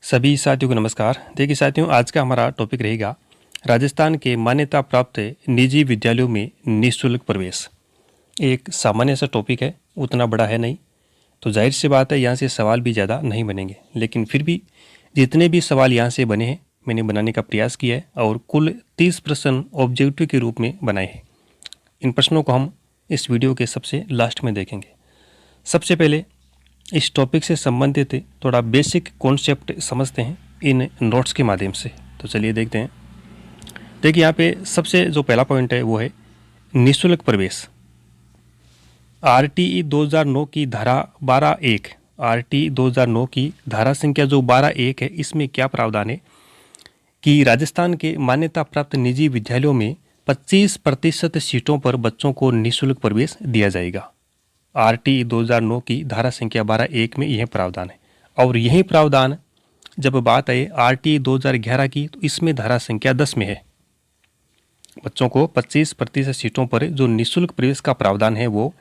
सभी साथियों को नमस्कार। देखिए साथियों, आज का हमारा टॉपिक रहेगा राजस्थान के मान्यता प्राप्त निजी विद्यालयों में निःशुल्क प्रवेश। एक सामान्य सा टॉपिक है, उतना बड़ा है नहीं, तो जाहिर सी बात है यहाँ से सवाल भी ज़्यादा नहीं बनेंगे। लेकिन फिर भी जितने भी सवाल यहाँ से बने हैं मैंने बनाने का प्रयास किया है और कुल 30 प्रश्न ऑब्जेक्टिव के रूप में बनाए हैं। इन प्रश्नों को हम इस वीडियो के सबसे लास्ट में देखेंगे। सबसे पहले इस टॉपिक से संबंधित थोड़ा बेसिक कॉन्सेप्ट समझते हैं इन नोट्स के माध्यम से। तो चलिए देखते हैं। देखिए यहाँ पे सबसे जो पहला पॉइंट है वो है निःशुल्क प्रवेश। आरटीई 2009 की धारा 12(1), आरटीई 2009 की धारा संख्या जो 12(1) है, इसमें क्या प्रावधान है कि राजस्थान के मान्यता प्राप्त निजी विद्यालयों में 25% सीटों पर बच्चों को निःशुल्क प्रवेश दिया जाएगा। आरटीई 2009 की धारा संख्या 12(1) में यह प्रावधान है। और यही प्रावधान जब बात आए आरटीई 2011 की, तो इसमें धारा संख्या 10 में है। बच्चों को 25% सीटों पर जो निःशुल्क प्रवेश का प्रावधान है वो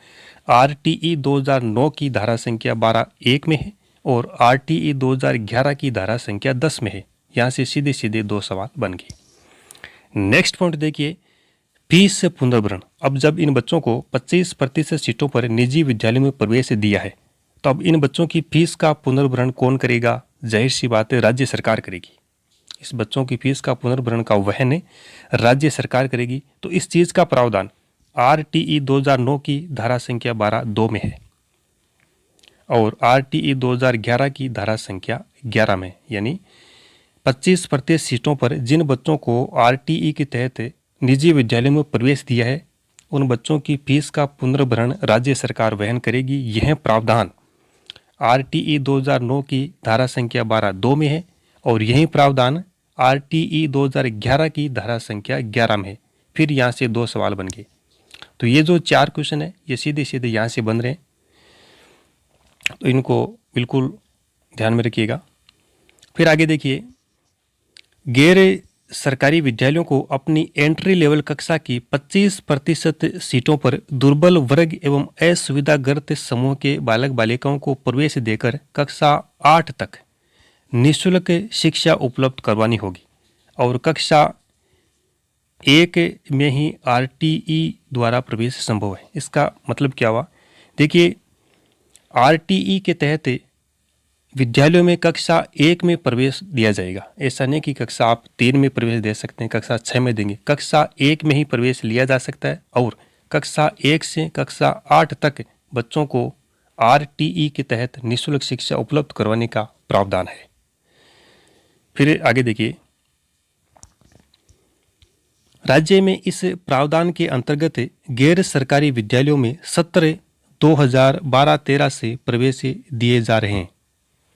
आरटीई 2009 की धारा संख्या 12(1) में है और आरटीई 2011 की धारा संख्या 10 में है। यहाँ से सीधे सीधे दो सवाल बन गए। नेक्स्ट पॉइंट देखिए, फीस पुनर्भरण। अब जब इन बच्चों को 25% सीटों पर निजी विद्यालयों में प्रवेश दिया है, तो अब इन बच्चों की फीस का पुनर्भरण कौन करेगा? जाहिर सी बात है राज्य सरकार करेगी। इस बच्चों की फीस का पुनर्भरण का वहन राज्य सरकार करेगी। तो इस चीज़ का प्रावधान आरटीई 2009 की धारा संख्या 12(2) में है और आरटीई 2011 की धारा संख्या 11 में। यानी 25% सीटों पर जिन बच्चों को आरटीई के तहत निजी विद्यालयों में प्रवेश दिया है, उन बच्चों की फीस का पुनर्भरण राज्य सरकार वहन करेगी। यह प्रावधान आरटीई 2009 की धारा संख्या 12(2) में है और यही प्रावधान आरटीई 2011 की धारा संख्या 11 में है। फिर यहाँ से दो सवाल बन गए। तो ये जो 4 क्वेश्चन है ये सीधे सीधे यहाँ से बन रहे हैं, तो इनको बिल्कुल ध्यान में रखिएगा। फिर आगे देखिए, गैर सरकारी विद्यालयों को अपनी एंट्री लेवल कक्षा की 25% सीटों पर दुर्बल वर्ग एवं असुविधाग्रस्त समूह के बालक बालिकाओं को प्रवेश देकर कक्षा 8 तक निःशुल्क शिक्षा उपलब्ध करवानी होगी और कक्षा 1 में ही आरटीई द्वारा प्रवेश संभव है। इसका मतलब क्या हुआ? देखिए, आरटीई के तहत विद्यालयों में कक्षा 1 में प्रवेश दिया जाएगा। ऐसा नहीं कि कक्षा आप 3 में प्रवेश दे सकते हैं, कक्षा 6 में देंगे। कक्षा 1 में ही प्रवेश लिया जा सकता है और कक्षा 1 से कक्षा 8 तक बच्चों को आरटीई के तहत निःशुल्क शिक्षा उपलब्ध करवाने का प्रावधान है। फिर आगे देखिए, राज्य में इस प्रावधान के अंतर्गत गैर सरकारी विद्यालयों में सत्र 2012-13 से प्रवेश दिए जा रहे हैं।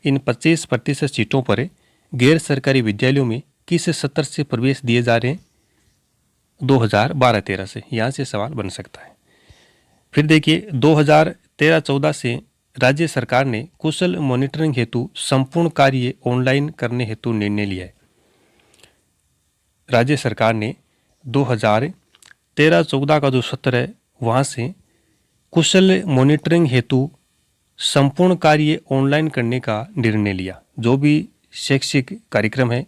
इन 25% सीटों पर गैर सरकारी विद्यालयों में किस सत्र से प्रवेश दिए जा रहे हैं? 2012-13 से। यहाँ से सवाल बन सकता है। फिर देखिए, 2013-14 से राज्य सरकार ने कुशल मॉनिटरिंग हेतु संपूर्ण कार्य ऑनलाइन करने हेतु निर्णय लिया है। राज्य सरकार ने 2013-14 का जो सत्र है वहाँ से कुशल मॉनिटरिंग हेतु संपूर्ण कार्य ऑनलाइन करने का निर्णय लिया। जो भी शैक्षिक कार्यक्रम है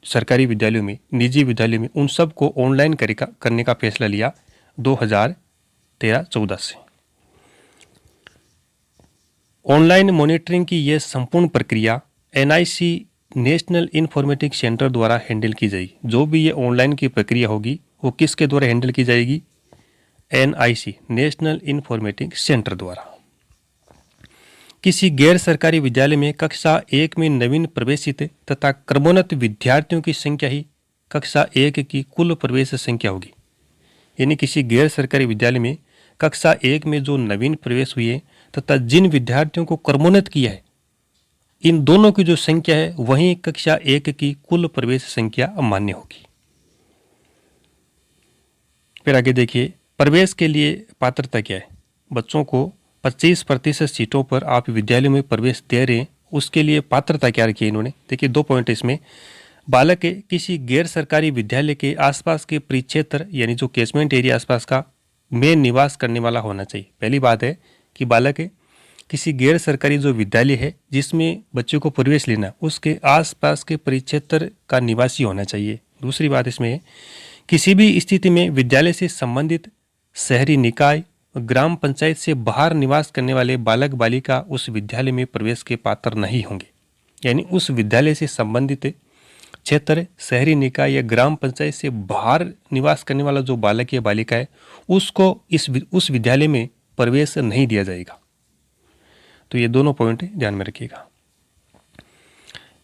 सरकारी विद्यालयों में, निजी विद्यालयों में, उन सब को ऑनलाइन करने का फैसला लिया 2013-14 से। ऑनलाइन मॉनिटरिंग की यह संपूर्ण प्रक्रिया एनआईसी नेशनल इन्फॉर्मेटिक्स सेंटर द्वारा हैंडल की जाएगी। जो भी ये ऑनलाइन की प्रक्रिया होगी वो किसके द्वारा हैंडल की जाएगी? एनआईसी नेशनल इन्फॉर्मेटिक्स सेंटर द्वारा। किसी गैर सरकारी विद्यालय में कक्षा 1 में नवीन प्रवेशित तथा क्रमोन्नत विद्यार्थियों की संख्या ही कक्षा 1 की कुल प्रवेश संख्या होगी। यानी किसी गैर सरकारी विद्यालय में कक्षा 1 में जो नवीन प्रवेश हुए तथा जिन विद्यार्थियों को क्रमोन्नत किया है, इन दोनों की जो संख्या है वही कक्षा 1 की कुल प्रवेश संख्या मान्य होगी। फिर आगे देखिए, प्रवेश के लिए पात्रता क्या है? बच्चों को 25% सीटों पर आप विद्यालय में प्रवेश दे रहे हैं, उसके लिए पात्रता क्या रखी है इन्होंने? देखिए, 2 पॉइंट इसमें। बालक किसी गैर सरकारी विद्यालय के आसपास के परिक्षेत्र यानी जो कैचमेंट एरिया आसपास का में निवास करने वाला होना चाहिए। पहली बात है कि बालक किसी गैर सरकारी जो विद्यालय है जिसमें बच्चों को प्रवेश लेना, उसके आसपास के परिक्षेत्र का निवासी होना चाहिए। दूसरी बात इसमें है, किसी भी स्थिति में विद्यालय से संबंधित शहरी निकाय, ग्राम पंचायत से बाहर निवास करने वाले बालक बालिका उस विद्यालय में प्रवेश के पात्र नहीं होंगे। यानी उस विद्यालय से संबंधित क्षेत्र, शहरी निकाय या ग्राम पंचायत से बाहर निवास करने वाला जो बालक या बालिका है, उसको उस विद्यालय में प्रवेश नहीं दिया जाएगा। तो ये दोनों पॉइंट ध्यान में रखिएगा।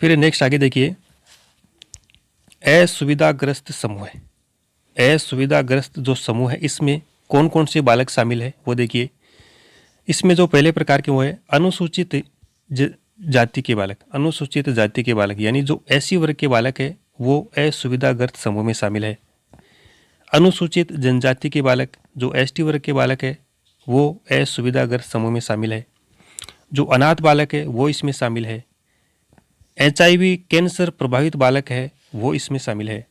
फिर नेक्स्ट आगे देखिए, असुविधाग्रस्त समूह है। असुविधाग्रस्त जो समूह है, इसमें कौन कौन से बालक शामिल है वो देखिए। इसमें जो पहले प्रकार के वो है अनुसूचित जाति के बालक। अनुसूचित जाति के बालक यानी जो एससी वर्ग के बालक है वो असुविधाग्रस्त समूह में शामिल है। अनुसूचित जनजाति के बालक, जो एसटी वर्ग के बालक है, वो असुविधाग्रस्त समूह में शामिल है। जो अनाथ बालक है वो इसमें शामिल है। एचआईवी कैंसर प्रभावित बालक है वो इसमें शामिल है।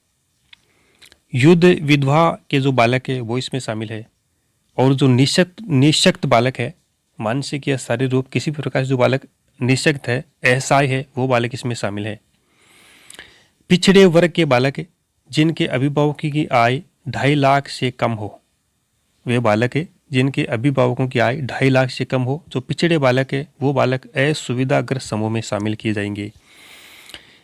युद्ध विधवा के जो बालक है वो इसमें शामिल है। और जो निशक्त बालक है, मानसिक या शारीरिक रूप किसी भी प्रकार से जो बालक निशक्त है, असहाय है, वो बालक इसमें शामिल है। पिछड़े वर्ग के बालक जिनके अभिभावकों की आय 2.5 लाख से कम हो, वे बालक है जिनके अभिभावकों की आय 2.5 लाख से कम हो। जो पिछड़े बालक है वो बालक असुविधाग्रस्त समूह में शामिल किए जाएंगे।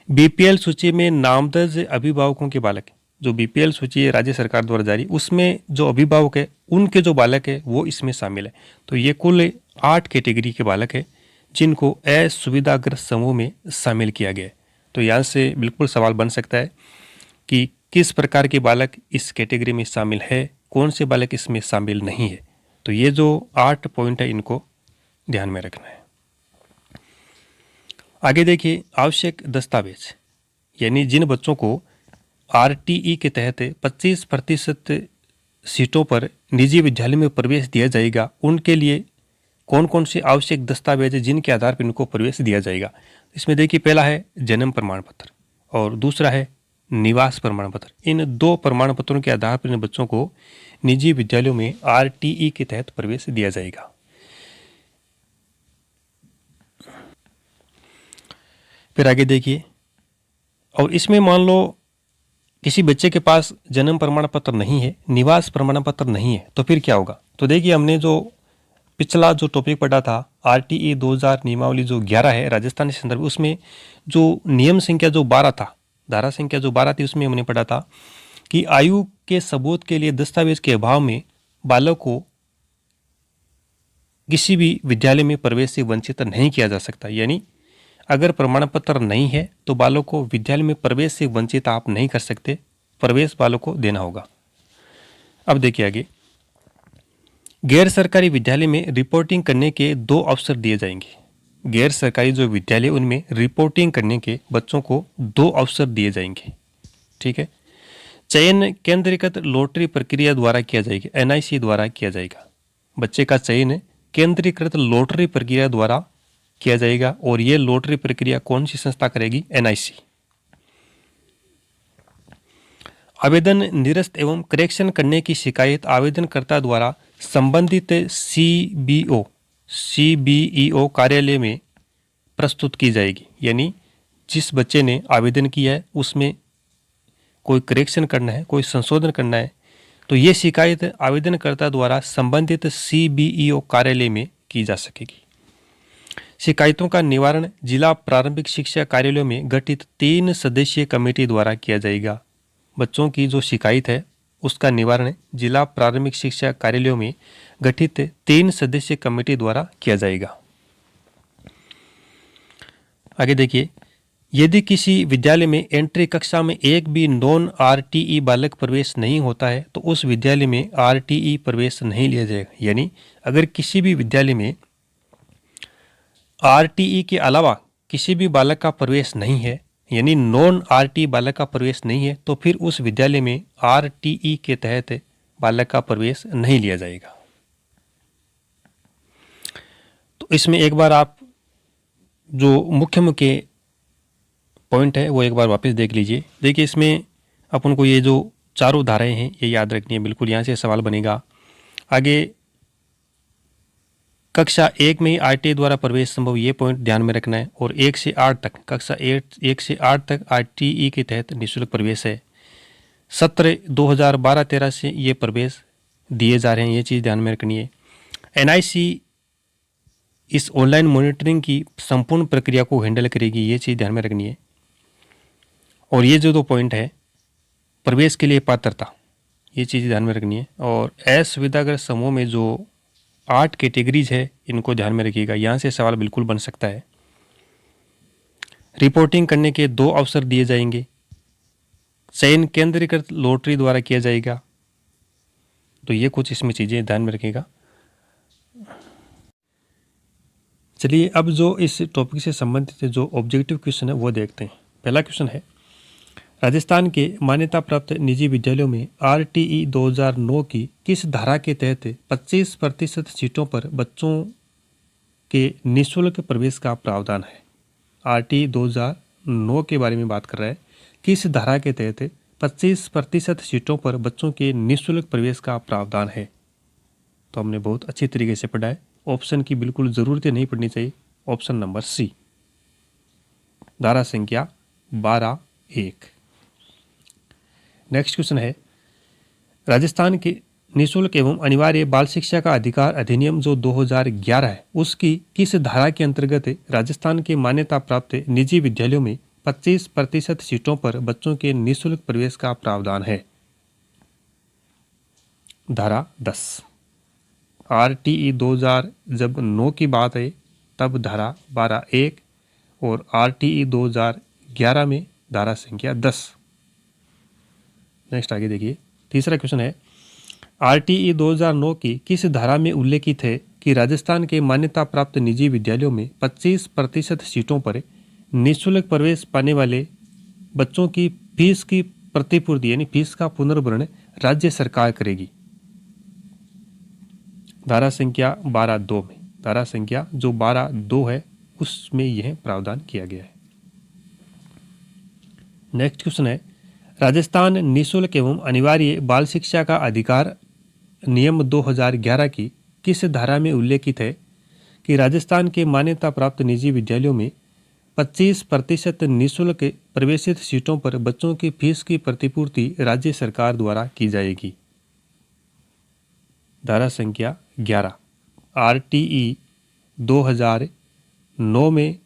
बीपीएल सूची में नामदर्ज अभिभावकों के बालक, जो बीपीएल सूची है राज्य सरकार द्वारा जारी, उसमें जो अभिभावक है उनके जो बालक है वो इसमें शामिल है। तो ये कुल 8 कैटेगरी के बालक है जिनको असुविधाग्रस्त समूह में शामिल किया गया है। तो यहाँ से बिल्कुल सवाल बन सकता है कि किस प्रकार के बालक इस कैटेगरी में शामिल है, कौन से बालक इसमें शामिल नहीं है। तो ये जो 8 पॉइंट है इनको ध्यान में रखना है। आगे देखिए, आवश्यक दस्तावेज, यानी जिन बच्चों को आरटीई के तहत 25% सीटों पर निजी विद्यालय में प्रवेश दिया जाएगा, उनके लिए कौन कौन से आवश्यक दस्तावेज है जिनके आधार पर इनको प्रवेश दिया जाएगा। इसमें देखिए, पहला है जन्म प्रमाण पत्र और दूसरा है निवास प्रमाण पत्र। इन 2 प्रमाण पत्रों के आधार पर इन बच्चों को निजी विद्यालयों में आरटीई के तहत प्रवेश दिया जाएगा। फिर आगे देखिए, और इसमें मान लो किसी बच्चे के पास जन्म प्रमाण पत्र नहीं है, निवास प्रमाण पत्र नहीं है, तो फिर क्या होगा। तो देखिए, हमने जो पिछला जो टॉपिक पढ़ा था आरटीई 2000 नियमावली जो 11 है राजस्थान के संदर्भ, उसमें जो नियम संख्या जो 12 था, धारा संख्या जो 12 थी, उसमें हमने पढ़ा था कि आयु के सबूत के लिए दस्तावेज के अभाव में बालक को किसी भी विद्यालय में प्रवेश से वंचित नहीं किया जा सकता। यानी अगर प्रमाण पत्र नहीं है तो बालक को विद्यालय में प्रवेश से वंचित आप नहीं कर सकते, प्रवेश बालक को देना होगा। अब देखिए आगे, गैर सरकारी विद्यालय में रिपोर्टिंग करने के 2 अवसर दिए जाएंगे। गैर सरकारी जो विद्यालय उनमें रिपोर्टिंग करने के बच्चों को 2 अवसर दिए जाएंगे। ठीक है, चयन केंद्रीकृत लॉटरी प्रक्रिया द्वारा किया जाएगा, एनआईसी द्वारा किया जाएगा। बच्चे का चयन केंद्रीकृत लॉटरी प्रक्रिया द्वारा किया जाएगा और ये लॉटरी प्रक्रिया कौन सी संस्था करेगी, एनआईसी। आवेदन निरस्त एवं करेक्शन करने की शिकायत आवेदनकर्ता द्वारा संबंधित सीबीईओ कार्यालय में प्रस्तुत की जाएगी। यानी जिस बच्चे ने आवेदन किया है उसमें कोई करेक्शन करना है, कोई संशोधन करना है, तो ये शिकायत आवेदनकर्ता द्वारा संबंधित सीबीईओ कार्यालय में की जा सकेगी। शिकायतों का निवारण जिला प्रारंभिक शिक्षा कार्यालयों में गठित 3 सदस्यीय कमेटी द्वारा किया जाएगा। बच्चों की जो शिकायत है उसका निवारण जिला प्रारंभिक शिक्षा कार्यालयों में गठित 3 सदस्यीय कमेटी द्वारा किया जाएगा। आगे देखिए, यदि किसी विद्यालय में एंट्री कक्षा में एक भी नॉन आरटीई बालक प्रवेश नहीं होता है तो उस विद्यालय में आरटीई प्रवेश नहीं लिया जाएगा। यानी अगर किसी भी विद्यालय में आरटीई के अलावा किसी भी बालक का प्रवेश नहीं है, यानी नॉन आरटीई बालक का प्रवेश नहीं है, तो फिर उस विद्यालय में आरटीई के तहत बालक का प्रवेश नहीं लिया जाएगा। तो इसमें एक बार आप जो मुख्य पॉइंट है वो एक बार वापस देख लीजिए। देखिए, इसमें अपन को ये जो चारों धाराएं हैं ये याद रखनी है, बिल्कुल यहाँ से सवाल बनेगा। आगे कक्षा 1 में ही आरटीई द्वारा प्रवेश संभव, ये पॉइंट ध्यान में रखना है। और 1 से 8 तक, कक्षा 1 से 8 तक आरटीई के तहत निःशुल्क प्रवेश है। सत्र 2012-13 से ये प्रवेश दिए जा रहे हैं, ये चीज़ ध्यान में रखनी है। एनआईसी इस ऑनलाइन मॉनिटरिंग की संपूर्ण प्रक्रिया को हैंडल करेगी, ये चीज़ ध्यान में रखनी है। और ये जो 2 पॉइंट है, प्रवेश के लिए पात्रता, ये चीज़ ध्यान में रखनी है। और असुविधाग्रस्त समूह में जो 8 कैटेगरीज है, इनको ध्यान में रखिएगा, यहाँ से सवाल बिल्कुल बन सकता है। रिपोर्टिंग करने के 2 अवसर दिए जाएंगे। चयन केंद्रीकृत लॉटरी द्वारा किया जाएगा। तो ये कुछ इसमें चीज़ें ध्यान में रखिएगा। चलिए अब जो इस टॉपिक से संबंधित जो ऑब्जेक्टिव क्वेश्चन है वो देखते हैं। पहला क्वेश्चन है, राजस्थान के मान्यता प्राप्त निजी विद्यालयों में आरटीई 2009 की किस धारा के तहत 25% सीटों पर बच्चों के निःशुल्क प्रवेश का प्रावधान है? आरटीई 2009 के बारे में बात कर रहा है। किस धारा के तहत 25% सीटों पर बच्चों के निःशुल्क प्रवेश का प्रावधान है? तो हमने बहुत अच्छी तरीके से पढ़ा है। ऑप्शन की बिल्कुल ज़रूरत नहीं पड़नी चाहिए। ऑप्शन नंबर सी, धारा संख्या 12(1). नेक्स्ट क्वेश्चन है, राजस्थान के निःशुल्क एवं अनिवार्य बाल शिक्षा का अधिकार अधिनियम जो 2011 है, उसकी किस धारा के अंतर्गत राजस्थान के मान्यता प्राप्त निजी विद्यालयों में 25% सीटों पर बच्चों के निःशुल्क प्रवेश का प्रावधान है? धारा 10। आरटीई 2000 जब 9 की बात है तब धारा 12(1 और आरटीई 2011 में धारा संख्या 10। नेक्स्ट आगे देखिए, तीसरा क्वेश्चन है, आरटीई 2009 की किस धारा में उल्लेखित है कि राजस्थान के मान्यता प्राप्त निजी विद्यालयों में 25% सीटों पर निःशुल्क प्रवेश पाने वाले बच्चों की फीस की प्रतिपूर्ति यानी फीस का पुनर्भरण राज्य सरकार करेगी? धारा संख्या 12(2) में, धारा संख्या जो 12(2) है उसमें यह प्रावधान किया गया है। नेक्स्ट क्वेश्चन है, राजस्थान निःशुल्क एवं अनिवार्य बाल शिक्षा का अधिकार नियम 2011 की किस धारा में उल्लेखित है कि राजस्थान के मान्यता प्राप्त निजी विद्यालयों में 25% निःशुल्क प्रवेशित सीटों पर बच्चों की फीस की प्रतिपूर्ति राज्य सरकार द्वारा की जाएगी? धारा संख्या 11। आरटीई 2009 में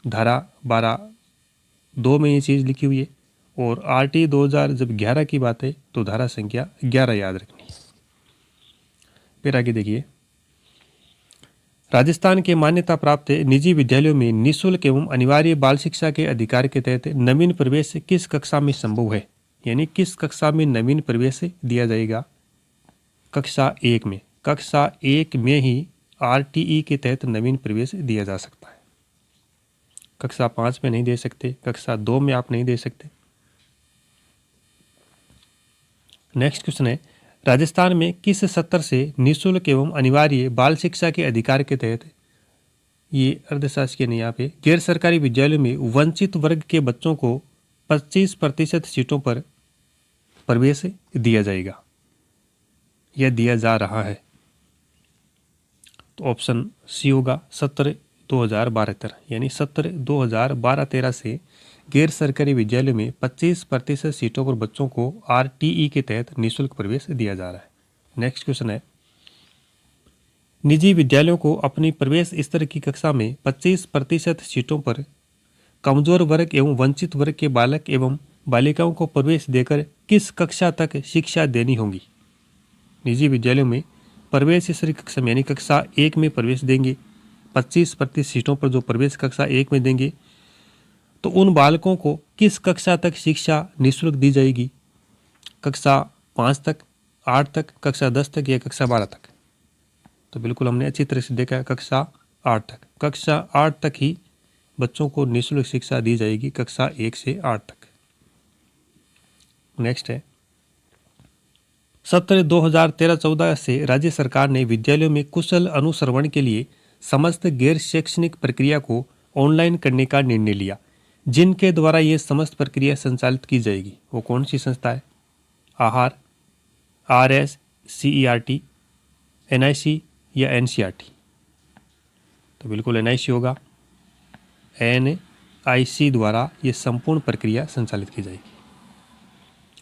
धारा 12(2) में ये चीज़ लिखी हुई है और आरटीई 2000 जब 11 की बात है तो धारा संख्या 11 याद रखनी है। फिर आगे देखिए, राजस्थान के मान्यता प्राप्त निजी विद्यालयों में निःशुल्क एवं अनिवार्य बाल शिक्षा के अधिकार के तहत नवीन प्रवेश किस कक्षा में संभव है? यानी किस कक्षा में नवीन प्रवेश दिया जाएगा? कक्षा 1 में। कक्षा 1 में ही आरटीई के तहत नवीन प्रवेश दिया जा सकता है। कक्षा 5 में नहीं दे सकते, कक्षा 2 में आप नहीं दे सकते। नेक्स्ट क्वेश्चन है, राजस्थान में किस सत्र से निःशुल्क एवं अनिवार्य बाल शिक्षा के अधिकार के तहत, ये अर्धशासकीय नहीं, यहाँ पे गैर सरकारी विद्यालयों में वंचित वर्ग के बच्चों को 25% सीटों पर प्रवेश दिया जाएगा या दिया जा रहा है? तो ऑप्शन सी होगा, सत्र 2012-13 यानी सत्र 2012-13 से गैर सरकारी विद्यालयों में 25% सीटों पर बच्चों को आरटीई के तहत निःशुल्क प्रवेश दिया जा रहा है। नेक्स्ट क्वेश्चन है, निजी विद्यालयों को अपनी प्रवेश स्तर की कक्षा में 25% सीटों पर कमजोर वर्ग एवं वंचित वर्ग के बालक एवं बालिकाओं को प्रवेश देकर किस कक्षा तक शिक्षा देनी होगी? निजी विद्यालयों में प्रवेश स्तर की कक्षा में यानी कक्षा 1 में प्रवेश देंगे, 25% सीटों पर जो प्रवेश कक्षा 1 में देंगे, तो उन बालकों को किस कक्षा तक शिक्षा निःशुल्क दी जाएगी? कक्षा 5 तक, 8 तक, कक्षा 10 तक या कक्षा 12 तक? तो बिल्कुल हमने अच्छी तरह से देखा है, कक्षा 8 तक। कक्षा 8 तक ही बच्चों को निःशुल्क शिक्षा दी जाएगी, कक्षा 1 से 8 तक। नेक्स्ट है, सत्र 2013-14 से राज्य सरकार ने विद्यालयों में कुशल अनुश्रवण के लिए समस्त गैर शैक्षणिक प्रक्रिया को ऑनलाइन करने का निर्णय लिया। जिनके द्वारा ये समस्त प्रक्रिया संचालित की जाएगी वो कौन सी संस्था है? आहार, RS, CERT, NIC या NCERT? तो बिल्कुल NIC होगा। NIC द्वारा ये संपूर्ण प्रक्रिया संचालित की जाएगी।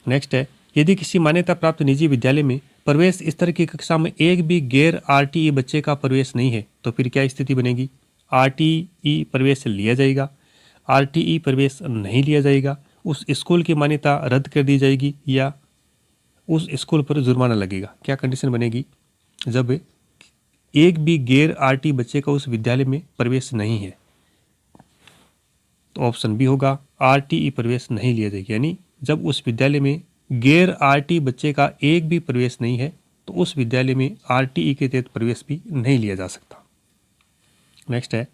नेक्स्ट है, यदि किसी मान्यता प्राप्त निजी विद्यालय में प्रवेश स्तर की कक्षा में एक भी गैर RTE बच्चे का प्रवेश नहीं है तो फिर क्या स्थिति बनेगी? RTE प्रवेश लिया जाएगा, RTE प्रवेश नहीं लिया जाएगा, उस स्कूल की मान्यता रद्द कर दी जाएगी या उस स्कूल पर जुर्माना लगेगा। क्या कंडीशन बनेगी? जब एक भी गैर RTE बच्चे का उस विद्यालय में प्रवेश नहीं है तो ऑप्शन बी होगा, RTE प्रवेश नहीं लिया जाएगा। यानी जब उस विद्यालय में गैर RTE बच्चे का एक भी प्रवेश नहीं है तो उस विद्यालय में RTE के तहत प्रवेश भी नहीं लिया जा सकता। नेक्स्ट है,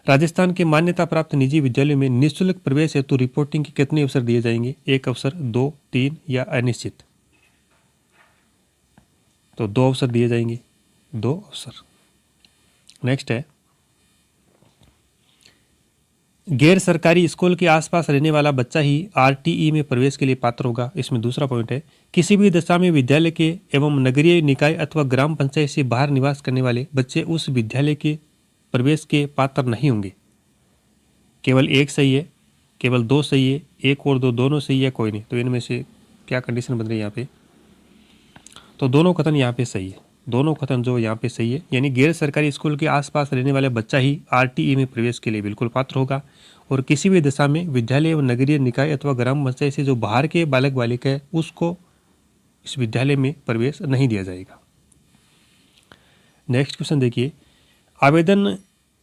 राजस्थान के मान्यता प्राप्त निजी विद्यालयों में निःशुल्क प्रवेश हेतु रिपोर्टिंग के कितने अवसर दिए जाएंगे? 1 अवसर, 2, 3 या अनिश्चित? तो 2 अवसर दिए जाएंगे, 2 अवसर। नेक्स्ट है, गैर सरकारी स्कूल के आसपास रहने वाला बच्चा ही RTE में प्रवेश के लिए पात्र होगा। इसमें दूसरा पॉइंट है, किसी भी दशा में विद्यालय के एवं नगरीय निकाय अथवा ग्राम पंचायत से बाहर निवास करने वाले बच्चे उस विद्यालय के प्रवेश के पात्र नहीं होंगे। केवल एक सही है, केवल 2 सही है, 1 और 2 दोनों सही है, कोई नहीं। तो इनमें से क्या कंडीशन बन रही है यहाँ पे? तो दोनों कथन यहाँ पे सही है, दोनों कथन जो यहाँ पे सही है। यानी गैर सरकारी स्कूल के आसपास रहने वाले बच्चा ही RTE में प्रवेश के लिए बिल्कुल पात्र होगा और किसी भी दशा में विद्यालय एवं नगरीय निकाय अथवा ग्राम पंचायत से जो बाहर के बालक बालिका है उसको इस विद्यालय में प्रवेश नहीं दिया जाएगा। नेक्स्ट क्वेश्चन देखिए, आवेदन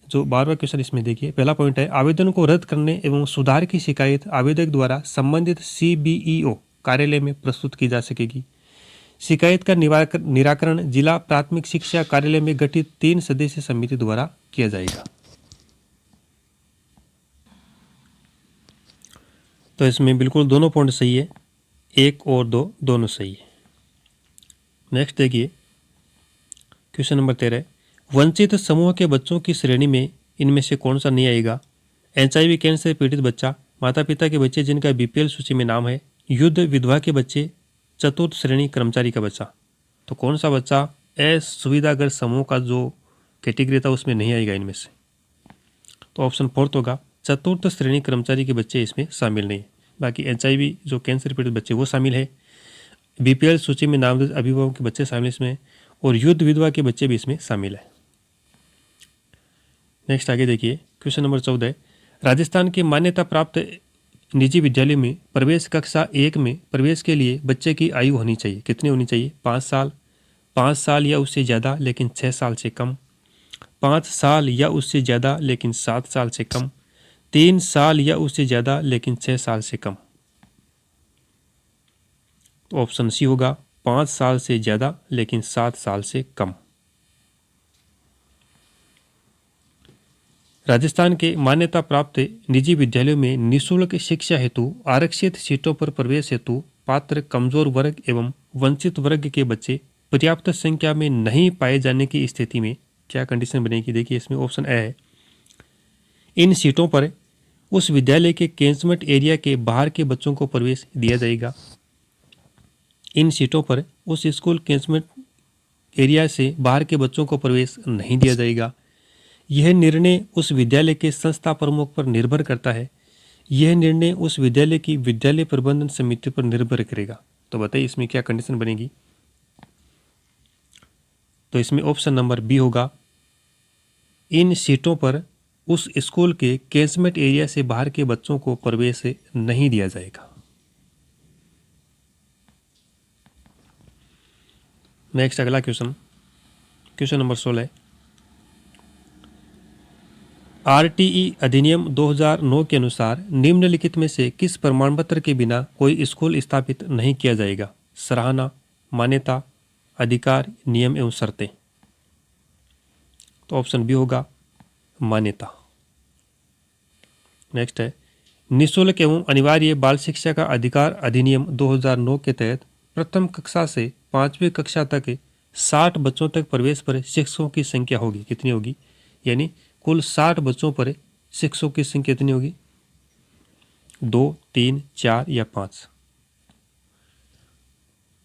जो 12वां क्वेश्चन इसमें देखिए, पहला पॉइंट है, आवेदन को रद्द करने एवं सुधार की शिकायत आवेदक द्वारा संबंधित CBEO कार्यालय में प्रस्तुत की जा सकेगी। शिकायत का निराकरण जिला प्राथमिक शिक्षा कार्यालय में गठित 3 सदस्यीय समिति द्वारा किया जाएगा। तो इसमें बिल्कुल दोनों पॉइंट सही है, 1 और 2 दोनों सही है। नेक्स्ट देखिए, क्वेश्चन नंबर 13, वंचित समूह के बच्चों की श्रेणी में इनमें से कौन सा नहीं आएगा? HIV कैंसर पीड़ित बच्चा, माता पिता के बच्चे जिनका BPL सूची में नाम है, युद्ध विधवा के बच्चे, चतुर्थ श्रेणी कर्मचारी का बच्चा। तो कौन सा बच्चा असुविधाग्रस्त समूह का जो कैटेगरी था उसमें नहीं आएगा इनमें से? तो ऑप्शन 4 होगा, चतुर्थ श्रेणी कर्मचारी के बच्चे इसमें शामिल नहीं है। बाकी HIV जो कैंसर पीड़ित बच्चे वो शामिल है, BPL सूची में नामजद अभिभावकों के बच्चे शामिल इसमें और युद्ध विधवा के बच्चे भी इसमें शामिल है। नेक्स्ट आगे देखिए, क्वेश्चन नंबर 14, राजस्थान के मान्यता प्राप्त निजी विद्यालय में प्रवेश कक्षा 1 में प्रवेश के लिए बच्चे की आयु होनी चाहिए, कितनी होनी चाहिए? 5 साल, 5 साल या उससे ज़्यादा लेकिन 6 साल से कम, 5 साल या उससे ज़्यादा लेकिन 7 साल से कम, 3 साल या उससे ज़्यादा लेकिन 6 साल से कम। तो ऑप्शन सी होगा, 5 साल से ज़्यादा लेकिन 7 साल से कम। राजस्थान के मान्यता प्राप्त निजी विद्यालयों में निःशुल्क शिक्षा हेतु आरक्षित सीटों पर प्रवेश हेतु पात्र कमजोर वर्ग एवं वंचित वर्ग के बच्चे पर्याप्त संख्या में नहीं पाए जाने की स्थिति में क्या कंडीशन बनेगी? देखिए इसमें ऑप्शन ए है, इन सीटों पर उस विद्यालय के कैंचमेंट एरिया के बाहर के बच्चों को प्रवेश दिया जाएगा। इन सीटों पर उस स्कूल कैंचमेंट एरिया से बाहर के बच्चों को प्रवेश नहीं दिया जाएगा। यह निर्णय उस विद्यालय के संस्था प्रमुख पर निर्भर करता है। यह निर्णय उस विद्यालय की विद्यालय प्रबंधन समिति पर निर्भर करेगा। तो बताइए इसमें क्या कंडीशन बनेगी? तो इसमें ऑप्शन नंबर बी होगा, इन सीटों पर उस स्कूल के कैंचमेंट एरिया से बाहर के बच्चों को प्रवेश नहीं दिया जाएगा। नेक्स्ट अगला क्वेश्चन, क्वेश्चन नंबर 16, RTE अधिनियम 2009 के अनुसार निम्नलिखित में से किस प्रमाण पत्र के बिना कोई स्कूल स्थापित नहीं किया जाएगा? सराहना, मान्यता, अधिकार, नियम एवं शर्तें। तो ऑप्शन बी होगा, मान्यता। नेक्स्ट है, निःशुल्क एवं अनिवार्य बाल शिक्षा का अधिकार अधिनियम 2009 के तहत प्रथम कक्षा से 5वीं कक्षा तक 60 बच्चों तक प्रवेश पर शिक्षकों की संख्या होगी, कितनी होगी? यानी कुल 60 बच्चों पर शिक्षकों की संख्या कितनी होगी? 2, 3, 4 या 5?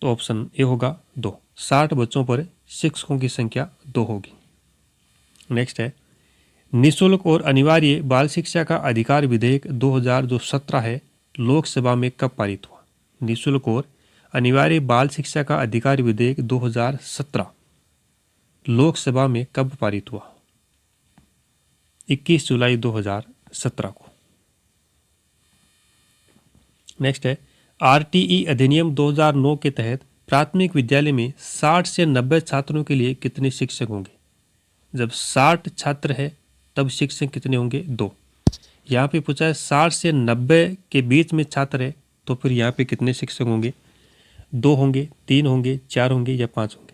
तो ऑप्शन ए होगा 2, 60 बच्चों पर शिक्षकों की संख्या 2 होगी। नेक्स्ट है, निःशुल्क और अनिवार्य बाल शिक्षा का अधिकार विधेयक 2017 है, लोकसभा में कब पारित हुआ? निःशुल्क और अनिवार्य बाल शिक्षा का अधिकार विधेयक 2017 लोकसभा में कब पारित हुआ? 21 जुलाई 2017 को। नेक्स्ट है, आरटीई अधिनियम 2009 के तहत प्राथमिक विद्यालय में 60 से 90 छात्रों के लिए कितने शिक्षक होंगे? जब 60 छात्र है तब शिक्षक कितने होंगे? 2। यहाँ पे पूछा है 60 से 90 के बीच में छात्र है तो फिर यहाँ पे कितने शिक्षक होंगे? 2 होंगे, 3 होंगे, 4 होंगे या 5 होंगे?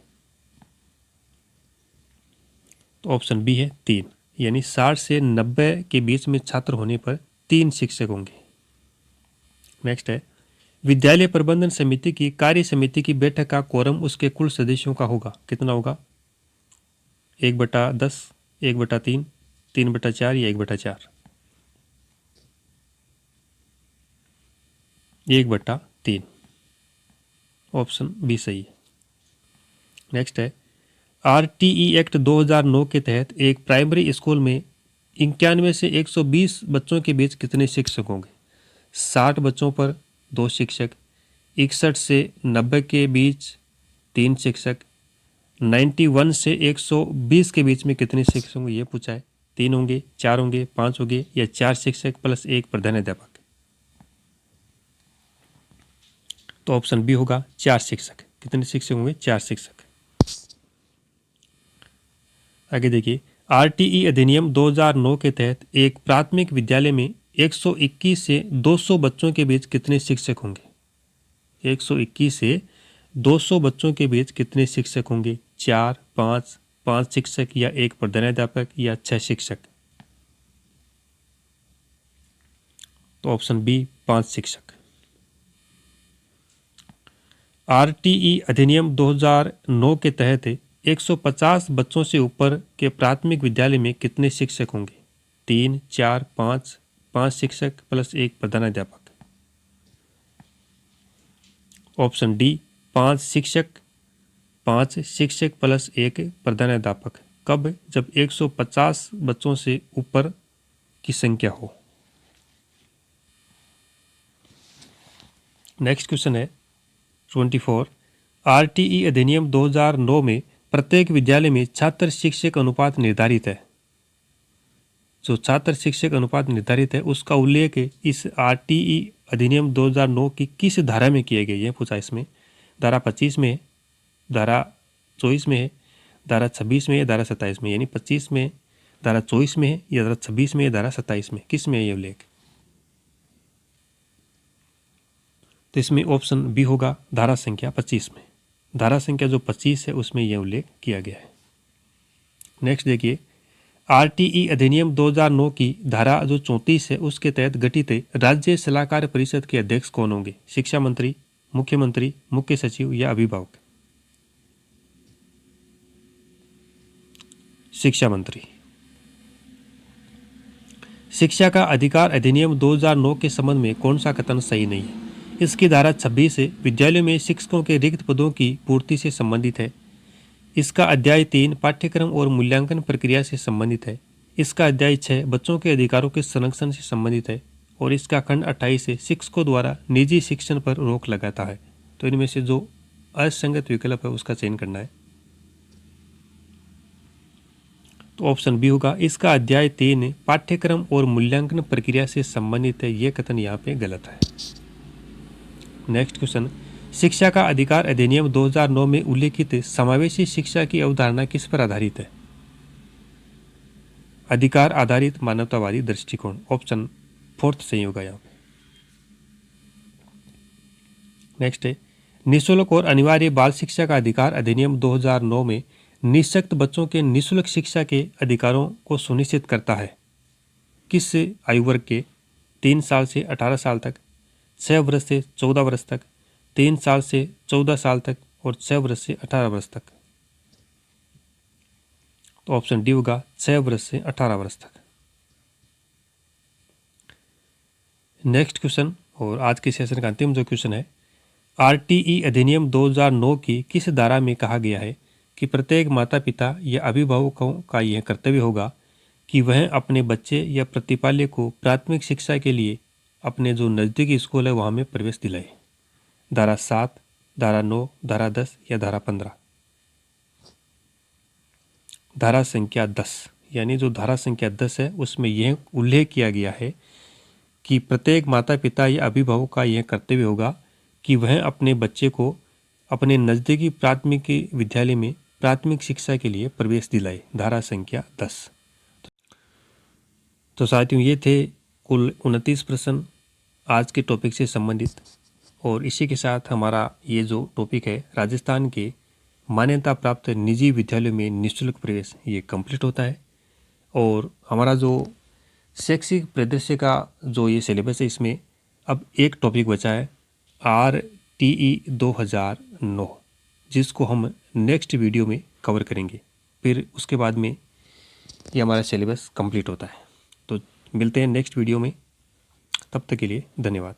तो ऑप्शन बी है 3, यानी 60 से 90 के बीच में छात्र होने पर 3 शिक्षक होंगे। नेक्स्ट है, विद्यालय प्रबंधन समिति की कार्य समिति की बैठक का कोरम उसके कुल सदस्यों का होगा, कितना होगा? 1/10, 1/3, 3/4 या 1/4? 1/3, ऑप्शन बी सही है। नेक्स्ट है, आरटीई एक्ट 2009 के तहत एक प्राइमरी स्कूल में 91 से 120 बच्चों के बीच कितने शिक्षक होंगे? 60 बच्चों पर 2 शिक्षक, 61 से 90 के बीच 3 शिक्षक, 91 से 120 के बीच में कितने शिक्षक होंगे ये पूछा है। 3 होंगे, 4 होंगे, 5 होंगे या 4 शिक्षक प्लस 1 प्रधानाध्यापक? तो ऑप्शन बी होगा 4 शिक्षक। कितने शिक्षक होंगे? 4 शिक्षक। आगे देखिए, आरटीई अधिनियम 2009 के तहत एक प्राथमिक विद्यालय में 121 से 200 बच्चों के बीच कितने शिक्षक होंगे? 121 से 200 बच्चों के बीच कितने शिक्षक होंगे? 4, 5 शिक्षक या 1 प्रधानाध्यापक या 6 शिक्षक? तो ऑप्शन बी 5 शिक्षक। आरटीई अधिनियम 2009 के तहत 150 बच्चों से ऊपर के प्राथमिक विद्यालय में कितने शिक्षक होंगे? 3, 4, 5 शिक्षक प्लस 1 प्रधानाध्यापक? ऑप्शन डी 5 शिक्षक प्लस 1 प्रधानाध्यापक। कब? जब 150 बच्चों से ऊपर की संख्या हो। नेक्स्ट क्वेश्चन है 24। आरटीई अधिनियम 2009 में प्रत्येक विद्यालय में छात्र शिक्षक अनुपात निर्धारित है। जो छात्र शिक्षक अनुपात निर्धारित है उसका उल्लेख इस आरटीई अधिनियम 2009 की किस धारा में किया गया है पूछा। इसमें धारा 25 में है, धारा 24 में है, धारा 26 में है, धारा 27 में। यानी 25 में, धारा 24 में है या धारा 26 में, धारा 27 में, किस में है ये उल्लेख? तो इसमें ऑप्शन बी होगा धारा संख्या 25 में। धारा संख्या जो 25 है उसमें यह उल्लेख किया गया है। नेक्स्ट देखिए, आरटीई अधिनियम 2009 की धारा जो 34 है उसके तहत गठित राज्य सलाहकार परिषद के अध्यक्ष कौन होंगे? शिक्षा मंत्री, मुख्यमंत्री, मुख्य सचिव या अभिभावक? शिक्षा मंत्री। शिक्षा का अधिकार अधिनियम 2009 के संबंध में कौन सा कथन सही नहीं है? इसकी धारा 26 विद्यालयों में शिक्षकों के रिक्त पदों की पूर्ति से संबंधित है। इसका अध्याय 3 पाठ्यक्रम और मूल्यांकन प्रक्रिया से संबंधित है। इसका अध्याय 6 बच्चों के अधिकारों के संरक्षण से संबंधित है और इसका खंड 28 शिक्षकों द्वारा निजी शिक्षण पर रोक लगाता है। तो इनमें से जो असंगत विकल्प है उसका चयन करना है। तो ऑप्शन बी होगा इसका अध्याय 3 पाठ्यक्रम और मूल्यांकन प्रक्रिया से संबंधित है। यह कथन यहाँ पे गलत है। नेक्स्ट क्वेश्चन, शिक्षा का अधिकार अधिनियम 2009 में उल्लेखित समावेशी शिक्षा की अवधारणा किस पर आधारित है? अधिकार आधारित मानवतावादी दृष्टिकोण। ऑप्शन 4 सही होगा यहाँ पे। नेक्स्ट है, निःशुल्क और अनिवार्य बाल शिक्षा का अधिकार अधिनियम 2009 में निःशक्त बच्चों के निःशुल्क शिक्षा के अधिकारों को सुनिश्चित करता है। किस आयु वर्ग के? 3 साल से 18 साल तक, 6 वर्ष से 14 वर्ष तक, 3 साल से 14 साल तक और 6 वर्ष से 18 वर्ष तक? तो ऑप्शन डी होगा 6 वर्ष से 18 वर्ष तक। नेक्स्ट क्वेश्चन और आज के सेशन का अंतिम जो क्वेश्चन है, आरटीई अधिनियम 2009 की किस धारा में कहा गया है कि प्रत्येक माता पिता या अभिभावकों का यह कर्तव्य होगा कि वह अपने बच्चे या प्रतिपाल्य को प्राथमिक शिक्षा के लिए अपने जो नज़दीकी स्कूल है वहाँ में प्रवेश दिलाए। धारा 7, धारा 9, धारा 10 या धारा 15। धारा संख्या 10 यानी जो धारा संख्या 10 है उसमें यह उल्लेख किया गया है कि प्रत्येक माता पिता या अभिभावक का यह कर्तव्य होगा कि वह अपने बच्चे को अपने नज़दीकी प्राथमिक विद्यालय में प्राथमिक शिक्षा के लिए प्रवेश दिलाए। धारा संख्या 10। तो साथियों ये थे कुल 29 प्रश्न आज के टॉपिक से संबंधित, और इसी के साथ हमारा ये जो टॉपिक है राजस्थान के मान्यता प्राप्त निजी विद्यालयों में निःशुल्क प्रवेश ये कंप्लीट होता है। और हमारा जो शैक्षिक परिदृश्य का जो ये सिलेबस है इसमें अब एक टॉपिक बचा है RTE 2009, जिसको हम नेक्स्ट वीडियो में कवर करेंगे। फिर उसके बाद में ये हमारा सिलेबस कंप्लीट होता है। तो मिलते हैं नेक्स्ट वीडियो में, तब तक के लिए धन्यवाद।